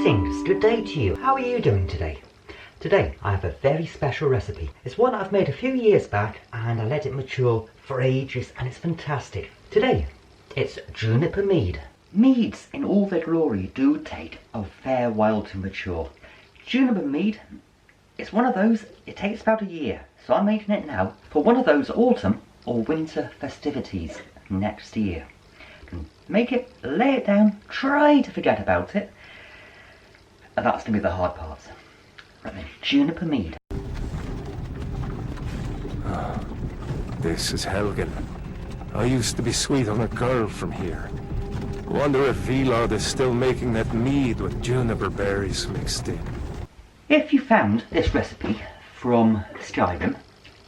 Greetings, good day to you. How are you doing today? Today I have a very special recipe. It's one I've made a few years back and I let it mature for ages and it's fantastic. Today it's juniper mead. Meads in all their glory do take a fair while to mature. Juniper mead is one of those, it takes about a year. So I'm making it now for one of those autumn or winter festivities next year. Make it, lay it down, try to forget about it. And that's going to be the hard part. Right then, juniper mead. Oh, this is Helgen. I used to be sweet on a girl from here. Wonder if Vilod is still making that mead with juniper berries mixed in. If you found this recipe from Skyrim,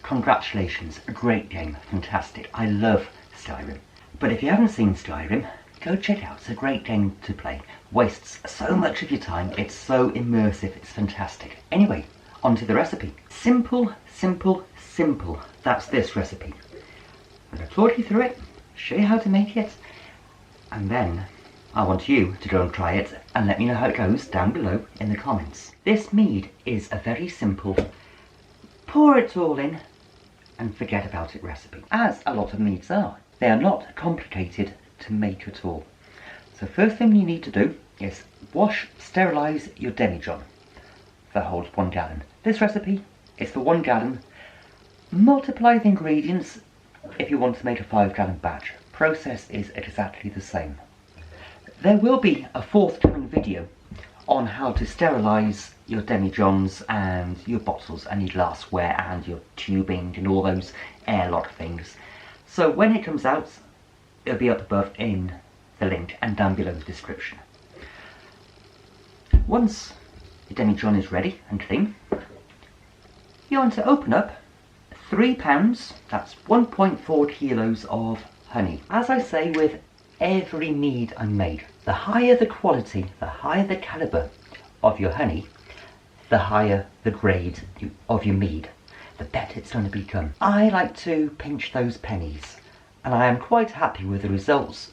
congratulations, a great game, fantastic. I love Skyrim. But if you haven't seen Skyrim, go check it out. It's a great game to play. Wastes so much of your time. It's so immersive. It's fantastic. Anyway, on to the recipe. Simple, simple, simple. That's this recipe. I'm going to talk you through it, show you how to make it, and then I want you to go and try it and let me know how it goes down below in the comments. This mead is a very simple, pour it all in and forget about it recipe, as a lot of meads are. They are not complicated to make at all. So first thing you need to do is wash, sterilize your demijohn that holds 1 gallon. This recipe is for 1 gallon. Multiply the ingredients if you want to make a 5-gallon batch. Process is exactly the same. There will be a forthcoming video on how to sterilize your demijohns and your bottles and your glassware and your tubing and all those airlock things. So when it comes out, it'll be up above in the link and down below in the description. Once your demijohn is ready and clean, you want to open up 3 pounds, that's 1.4 kilos of honey. As I say with every mead I make, the higher the quality, the higher the calibre of your honey, the higher the grade of your mead, the better it's going to become. I like to pinch those pennies, and I am quite happy with the results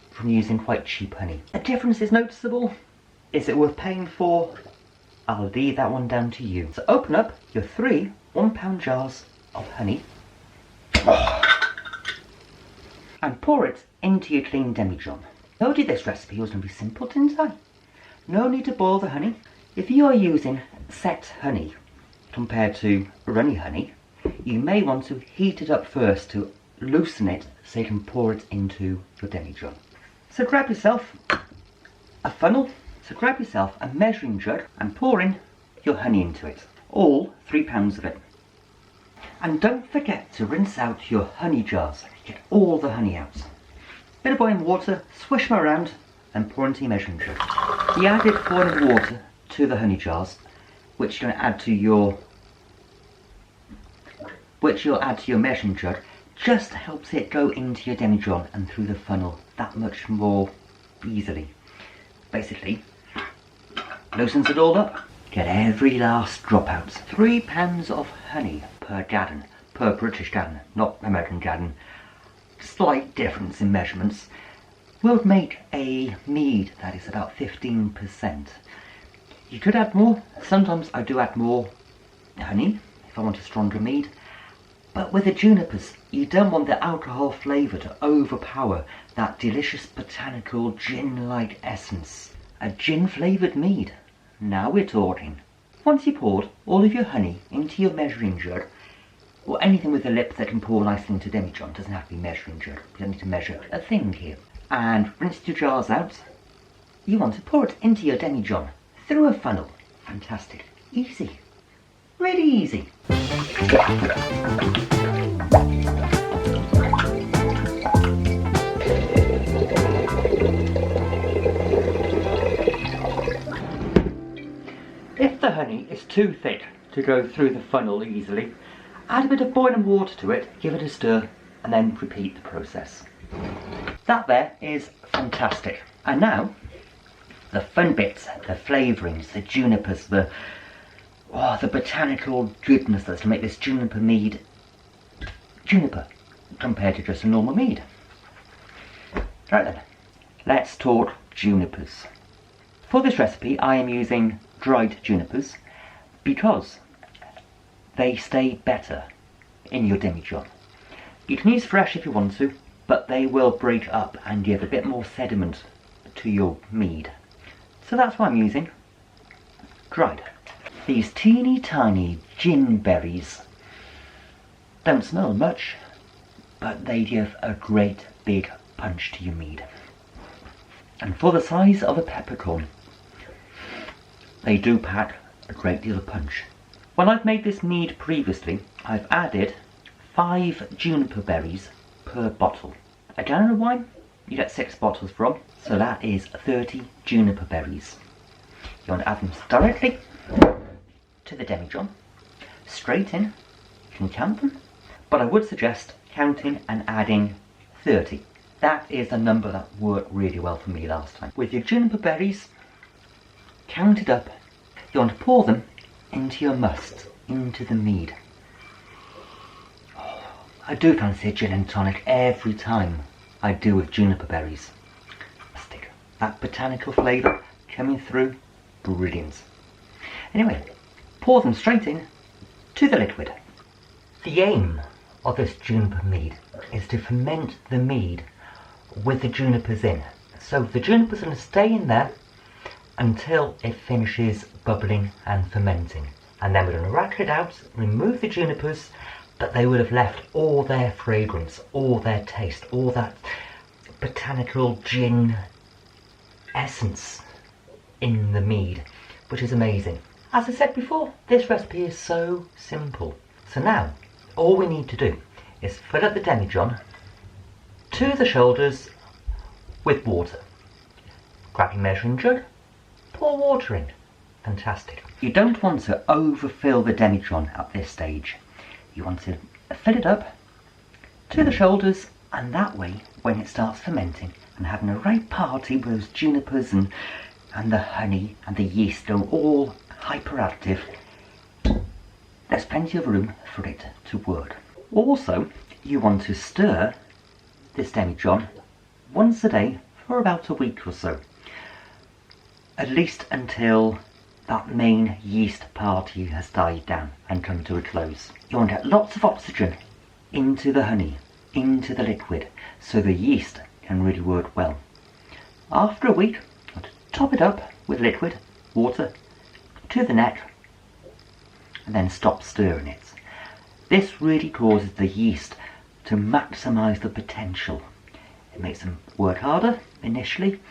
from using quite cheap honey. A difference is noticeable. Is it worth paying for? I'll leave that one down to you. So open up your 3 1-pound jars of honey and pour it into your clean demijohn. I told you this recipe was going to be simple, didn't I? No need to boil the honey. If you are using set honey compared to runny honey, you may want to heat it up first to loosen it so you can pour it into your demijohn. So grab yourself a funnel, so grab yourself a measuring jug and pour in your honey into it, all 3 pounds of it. And don't forget to rinse out your honey jars, get all the honey out. Bit of boiling water, swish them around and pour into your measuring jug. The added boiling water to the honey jars, which you're going to add to your measuring jug, just helps it go into your demijohn and through the funnel that much more easily. Basically, loosens it all up. Get every last drop out. 3 pounds of honey per gallon, per British gallon, not American gallon. Slight difference in measurements will make a mead that is about 15%. You could add more. Sometimes I do add more honey if I want a stronger mead. But with the junipers, you don't want the alcohol flavour to overpower that delicious botanical gin-like essence. A gin-flavoured mead. Now we're talking. Once you poured all of your honey into your measuring jug, or anything with a lip that can pour nicely into demijohn, doesn't have to be measuring jug, you don't need to measure a thing here, and rinsed your jars out, you want to pour it into your demijohn through a funnel. Fantastic. Easy. Really easy. If the honey is too thick to go through the funnel easily, add a bit of boiling water to it, give it a stir, and then repeat the process. That there is fantastic. And now, the fun bits, the flavourings, the junipers, the botanical goodness that's to make this juniper mead juniper compared to just a normal mead. Right then, let's talk junipers. For this recipe I am using dried junipers because they stay better in your demijohn. You can use fresh if you want to, but they will break up and give a bit more sediment to your mead. So that's why I'm using dried. These teeny tiny gin berries don't smell much, but they give a great big punch to your mead. And for the size of a peppercorn, they do pack a great deal of punch. When I've made this mead previously, I've added 5 juniper berries per bottle. A gallon of wine you get 6 bottles from, so that is 30 juniper berries. You want to add them directly to the demijohn, straight in. You can count them, but I would suggest counting and adding 30. That is a number that worked really well for me last time. With your juniper berries counted up, you want to pour them into your must, into the mead. Oh, I do fancy a gin and tonic every time I do with juniper berries. Fantastic. That botanical flavour coming through, brilliant. Anyway, pour them straight in to the liquid. The aim of this juniper mead is to ferment the mead with the junipers in. So the junipers are going to stay in there until it finishes bubbling and fermenting. And then we're going to rattle it out, remove the junipers, but they would have left all their fragrance, all their taste, all that botanical gin essence in the mead, which is amazing. As I said before, this recipe is so simple. So now, all we need to do is fill up the demijohn to the shoulders with water. Grab your measuring jug, pour water in. Fantastic. You don't want to overfill the demijohn at this stage. You want to fill it up to the shoulders, and that way, when it starts fermenting and having a right party with those junipers and the honey and the yeast are all hyperactive, there's plenty of room for it to work. Also, you want to stir this demijohn once a day for about a week or so, at least until that main yeast party has died down and come to a close. You want to get lots of oxygen into the honey, into the liquid, so the yeast can really work well. After a week, you want to top it up with liquid, water, to the neck, and then stop stirring it. This really causes the yeast to maximise the potential. It makes them work harder initially,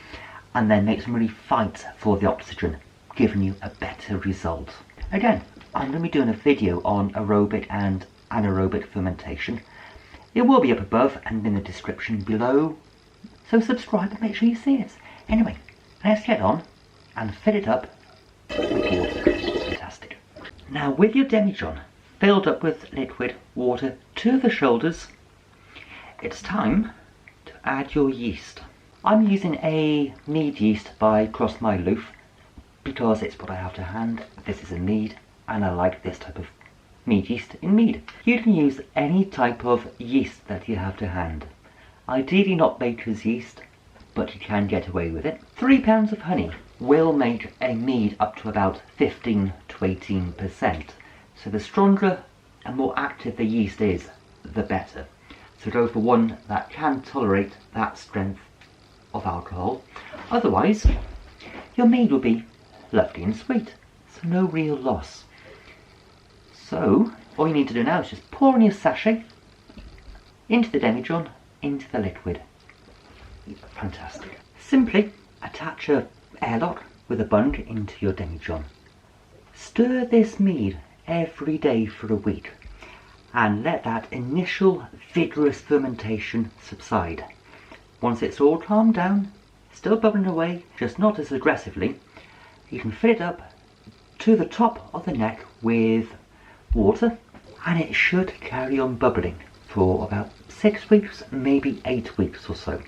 and then makes them really fight for the oxygen, giving you a better result. Again, I'm going to be doing a video on aerobic and anaerobic fermentation. It will be up above and in the description below, so subscribe and make sure you see it. Anyway, let's get on and fill it up with water. Fantastic. Now with your demijohn filled up with liquid water to the shoulders, it's time to add your yeast. I'm using a mead yeast by Cross My Loof because it's what I have to hand. This is a mead and I like this type of mead yeast in mead. You can use any type of yeast that you have to hand. Ideally not baker's yeast, but you can get away with it. 3 pounds of honey will make a mead up to about 15 to 18%. So the stronger and more active the yeast is, the better. So go for one that can tolerate that strength of alcohol. Otherwise, your mead will be lovely and sweet, so no real loss. So all you need to do now is just pour in your sachet into the demijohn, into the liquid. Fantastic. Simply attach a airlock with a bung into your demijohn. Stir this mead every day for a week and let that initial vigorous fermentation subside. Once it's all calmed down, still bubbling away, just not as aggressively, you can fill it up to the top of the neck with water, and it should carry on bubbling for about 6 weeks, maybe 8 weeks or so.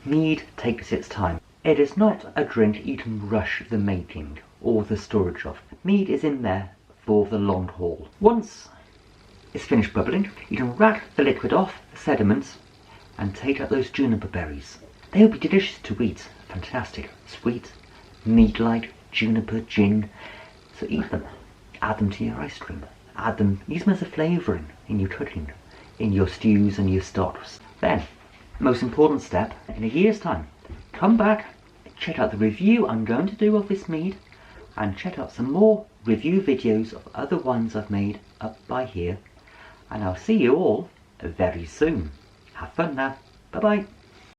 Mead takes its time. It is not a drink you can rush the making or the storage of. Mead is in there for the long haul. Once it's finished bubbling, you can rack the liquid off the sediments and take out those juniper berries. They will be delicious to eat. Fantastic, sweet, mead-like juniper gin. So eat them, add them to your ice cream, use them as a flavouring in your cooking, in your stews and your stocks. Then, most important step, in a year's time, come back, check out the review I'm going to do of this mead, and check out some more review videos of other ones I've made up by here, and I'll see you all very soon. Have fun now. Bye bye.